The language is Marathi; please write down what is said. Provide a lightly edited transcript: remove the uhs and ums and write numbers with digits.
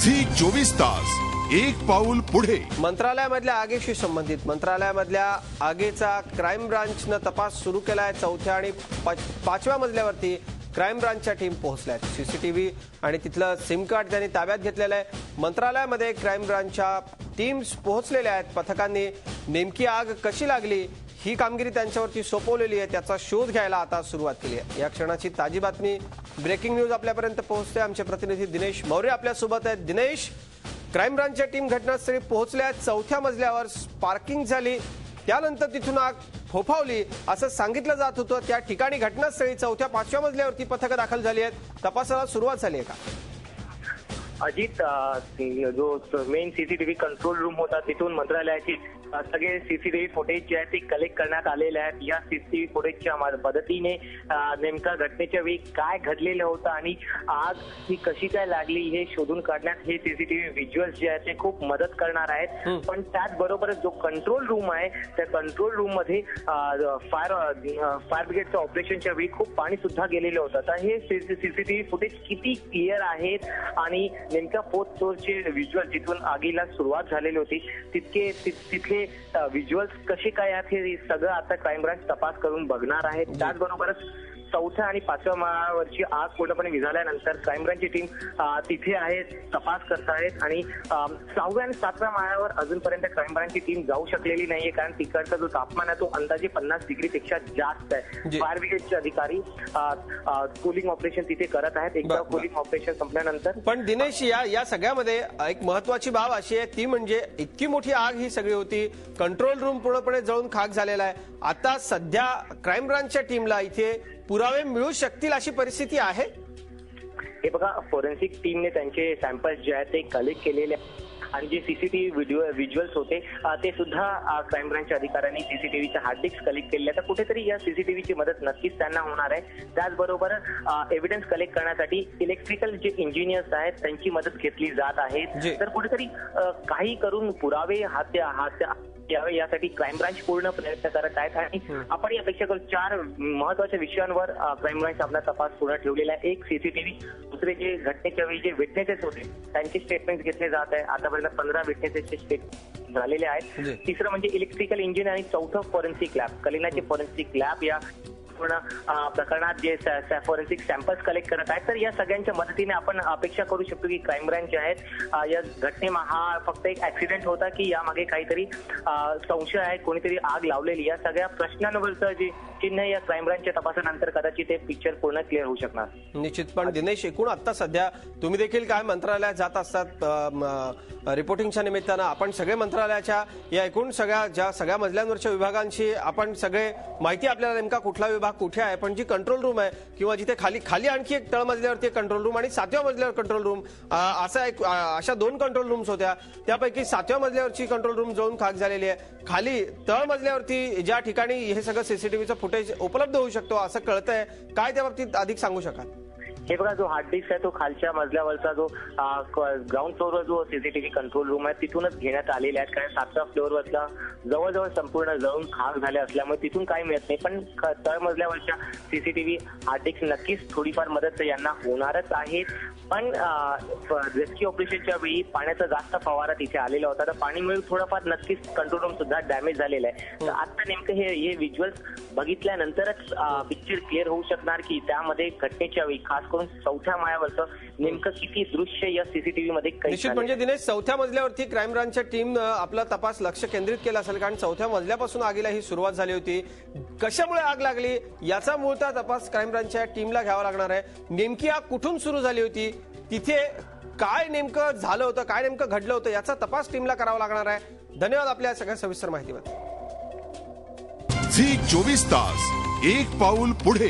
झी 24 तास एक पाऊल पुढे। मंत्रालयामधल्या आगीशी संबंधित मंत्रालयामधल्या आगीचा क्राईम ब्रांचनं तपास सुरू केलाय। चौथ्या आणि पाचव्या मजल्यावरती क्राईम ब्रांचच्या टीम पोहोचल्यात। सीसीटीव्ही आणि तिथलं सिम कार्ड त्यांनी ताब्यात घेतलेलं आहे। मंत्रालयामध्ये क्राईम ब्रांचच्या टीम्स पोहोचलेल्या आहेत। पथकांनी नेमकी आग कशी लागली ही कामगिरी त्यांच्यावरती सोपवलेली आहे। त्याचा शोध घ्यायला आता सुरुवात केली आहे। या क्षणाची ताजी बातमी, ब्रेकिंग न्यूज आपल्यापर्यंत पोहोचते। आमचे प्रतिनिधी दिनेश मौर्य आपल्यासोबत आहेत। दिनेश, क्राईम ब्रांचच्या टीम घटनास्थळी पोहोचल्या। चौथ्या मजल्यावर स्पार्किंग झाली, त्यानंतर तिथून आग फोफावली असं सांगितलं जात होतं। त्या ठिकाणी घटनास्थळी चौथ्या पाचव्या मजल्यावरती पथकं दाखल झाली आहेत। तपासाला सुरुवात झाली आहे का? अजित, जो मेन सीसीटीव्ही कंट्रोल रूम होता तिथून मंत्रालयाची सगळे सीसीटीव्ही फुटेज जे आहेत ते कलेक्ट करण्यात आलेले आहेत। या सीसीटीव्ही फुटेजच्या मदतीने नेमका घटनेच्या वेळी काय घडलेलं होतं आणि आग ही कशी काय लागली हे शोधून काढण्यात हे सीसीटीव्ही व्हिज्युअल्स जे आहेत ते खूप मदत करणार आहेत। पण त्याचबरोबरच जो कंट्रोल रूम आहे त्या कंट्रोल रूम मध्ये फायर ब्रिगेडच्या ऑपरेशनच्या वेळी खूप पाणी सुद्धा गेलेलं होतं। तर हे सीसीटीव्ही फुटेज किती क्लिअर आहेत आणि नेमक्या फोर्थ फ्लोअरचे व्हिज्युअल जिथून आगीला सुरुवात झालेली होती तिथले व्हिज्युअल्स कसे काय आहेत हे सगळं आता क्राईम ब्रांच तपास करून बघणार आहे। त्याचबरोबरच चौथ्या आणि पाचव्या माळावरची आग पूर्णपणे विझाल्यानंतर क्राईम ब्रांचची टीम तिथे आहे, तपास करतायत आणि 6व्या आणि 7व्या माळ्यावर अजूनपर्यंत क्राईम ब्रांचची टीम जाऊ शकलेली नाहीये, कारण तिकडचा जो तापमान आहे तो अंदाजे 50 डिग्रीपेक्षा जास्त आहे। फायर ब्रिगेडचे अधिकारी कूलिंग ऑपरेशन तिथे करत आहेत। एकदा कूलिंग ऑपरेशन संपल्यानंतर पण दिनेश, या सगळ्यामध्ये एक महत्वाची बाब अशी आहे ती म्हणजे इतकी मोठी आग ही सगळी होती, कंट्रोल रूम पूर्णपणे जळून खाक झालेला आहे। आता सध्या क्राईम ब्रांचच्या टीमला इथे पुरावे मिळू शकतील अशी परिस्थिती आहे? हे बघा, फोरेन्सिक टीमने त्यांचे सॅम्पल्स जे आहेत ते कलेक्ट केलेले आणि जे सीसीटीव्ही व्हिज्युअल्स होते ते सुद्धा क्राईम ब्रांचच्या अधिकाऱ्यांनी सीसीटीव्हीच्या हार्ड डिस्क कलेक्ट केले आहे। तर कुठेतरी या सीसीटीव्हीची मदत नक्कीच त्यांना होणार आहे। त्याचबरोबर एव्हिडन्स कलेक्ट करण्यासाठी इलेक्ट्रिकल जे इंजिनियर्स आहेत त्यांची मदत घेतली जात आहे। तर कुठेतरी काही करून पुरावे यावे यासाठी क्राईम ब्रांच पूर्ण प्रयत्न करत आहेत आणि आपण ही अपेक्षा करू 4 महत्वाच्या विषयांवर क्राईम ब्रांच आपला तपास पूर्ण ठेवलेला आहे। एक, सीसीटीव्ही; दुसरे, जे घटनेच्या वेळी जे विटनेसेस होते त्यांचे स्टेटमेंट घेतले जात आहे। आतापर्यंत 15 विटनेसेसचे स्टेटमेंट झालेले आहेत। तिसरं म्हणजे इलेक्ट्रिकल इंजिन आणि चौथं फॉरेन्सिक लॅब, कलिनाचे फॉरेन्सिक लॅब या पूर्ण प्रकरणात जे फॉरेन्सिक सॅम्पल्स कलेक्ट करत आहेत। तर या सगळ्यांच्या मदतीने आपण अपेक्षा करू शकतो की क्राईम ब्रांच जे आहेत या घटनेमा हा फक्त एक ऍक्सिडेंट होता की यामागे काहीतरी संशय आहे, कोणीतरी आग लावलेली, या सगळ्या प्रश्नांवरचं जे चिन्ह या क्राईम ब्रांचच्या तपासानंतर कदाचित ते पिक्चर पूर्ण क्लिअर होऊ शकणार। निश्चित। पण दिनेश, एकूण आता सध्या तुम्ही देखील काय मंत्रालयात जात असतात रिपोर्टिंगच्या निमित्तानं, आपण सगळे मंत्रालयाच्या या एकूण सगळ्या मजल्यांवरच्या विभागांची आपण सगळे माहिती आपल्याला नेमका कुठला विभाग कुठे आहे, पण जी कंट्रोल रूम आहे किंवा जिथे खाली आणखी एक तळमजल्यावरती कंट्रोल रूम आणि 7व्या मजल्यावर कंट्रोल रूम अशा 2 कंट्रोल रूम्स होत्या, त्यापैकी 7व्या मजल्यावरची कंट्रोल रूम जळून खाक झालेली आहे। खाली तळमजल्यावरती ज्या ठिकाणी हे सगळं सीसीटीव्हीचं फुटेज उपलब्ध होऊ शकतो असं कळतंय, काय त्या बाबतीत अधिक सांगू शकाल? हे बघा, जो हार्ड डिस्क आहे तो खालच्या मजल्यावरचा जो ग्राउंड फ्लोअरवर जो सीसीटीव्ही कंट्रोल रूम आहे तिथूनच घेण्यात आलेले आहेत, कारण 7व्या फ्लोअरवरचा जवळजवळ संपूर्ण जळून खाक झाले असल्यामुळे तिथून काही मिळत नाही। पण तळमजल्यावरच्या सीसीटीव्ही हार्ड डिस्क नक्कीच थोडीफार मदत यांना होणारच आहे। पण रेस्क्यू ऑपरेशनच्या वेळी पाण्याचा जास्त फवारा तिथे आलेला होता, तर पाणीमुळे थोडंफार नक्कीच कंट्रोल रूम सुद्धा डॅमेज झालेला आहे। तर आता नेमकं हे व्हिज्युअल्स बघितल्यानंतरच पिक्चर क्लिअर होऊ शकणार की त्यामध्ये घटनेच्या वेळी खास करून 4थ्या माळ्यावरचं नेमकं किती दृश्य या सीसीटीव्ही मध्ये निश्चित। म्हणजे दिनेश, 4थ्या मजल्यावरती क्राईम ब्रांचच्या टीम आपला तपास लक्ष केंद्रित केला असेल, कारण 4थ्या मजल्यापासून आगीला ही सुरुवात झाली होती। कशामुळे आग लागली याचा मूळचा तपास क्राईम ब्रांचच्या टीमला घ्यावा लागणार आहे। नेमकी आग कुठून सुरू झाली होती, तिथे काय नेमकं झालं होतं, काय नेमकं घडलं होतं याचा तपास टीमला करावा लागणार आहे। धन्यवाद आपल्या सगळ्या सविस्तर माहितीबद्दल। झी 24 तास एक पाऊल पुढे।